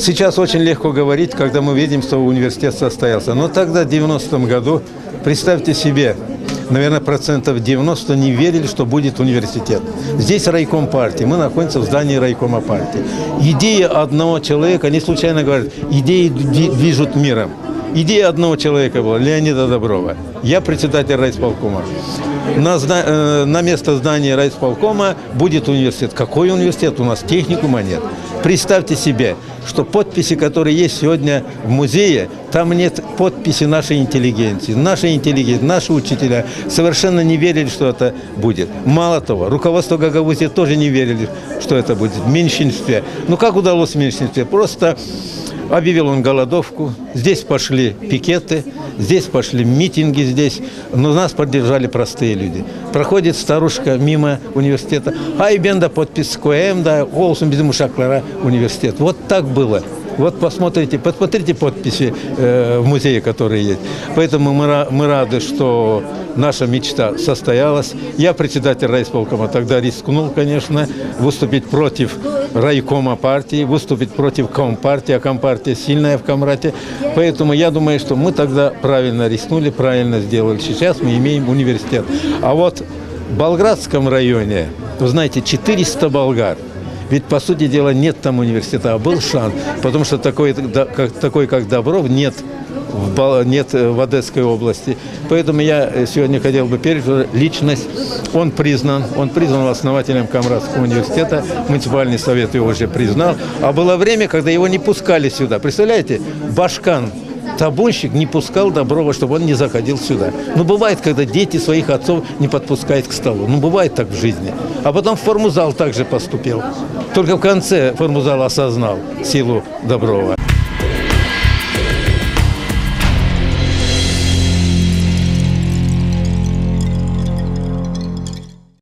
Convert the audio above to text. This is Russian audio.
Сейчас очень легко говорить, когда мы видим, что университет состоялся. Но тогда, в 90-м году, представьте себе, наверное, процентов 90 не верили, что будет университет. Здесь райком партии, мы находимся в здании райкома партии. Идея одного человека, они случайно говорят, идеи движут миром. Идея одного человека была, Леонида Доброва. Я председатель райисполкома. На место здания райисполкома будет университет. Какой университет? У нас техникума нет. Представьте себе, что подписи, которые есть сегодня в музее, там нет подписи нашей интеллигенции. Наши учителя совершенно не верили, что это будет. Мало того, руководство Гагаузии тоже не верили, что это будет в меньшинстве. Ну как удалось в меньшинстве? Просто объявил он голодовку, здесь пошли пикеты, здесь пошли митинги, но нас поддержали простые люди. Проходит старушка мимо университета, айбенда подпись коэмда, голосом без мушаклара университет. Вот так было. Вот посмотрите подписи в музее, которые есть. Поэтому мы рады, что наша мечта состоялась. Я, председатель райисполкома, тогда рискнул, конечно, выступить против райкома партии, выступить против компартии, а компартия сильная в Комрате. Поэтому я думаю, что мы тогда правильно рискнули, правильно сделали. Сейчас мы имеем университет. А вот в Болградском районе, вы знаете, 400 болгар. Ведь, по сути дела, нет там университета, а был шанс, потому что такой, как Добров, нет в Одесской области. Поэтому я сегодня хотел бы передать личность. Он признан основателем Комратского университета, муниципальный совет его уже признал. А было время, когда его не пускали сюда. Представляете, Башкан, табунщик, не пускал Доброва, чтобы он не заходил сюда. Ну, бывает, когда дети своих отцов не подпускают к столу. Ну, бывает так в жизни. А потом в формузал также поступил. Только в конце формузал осознал силу Доброва.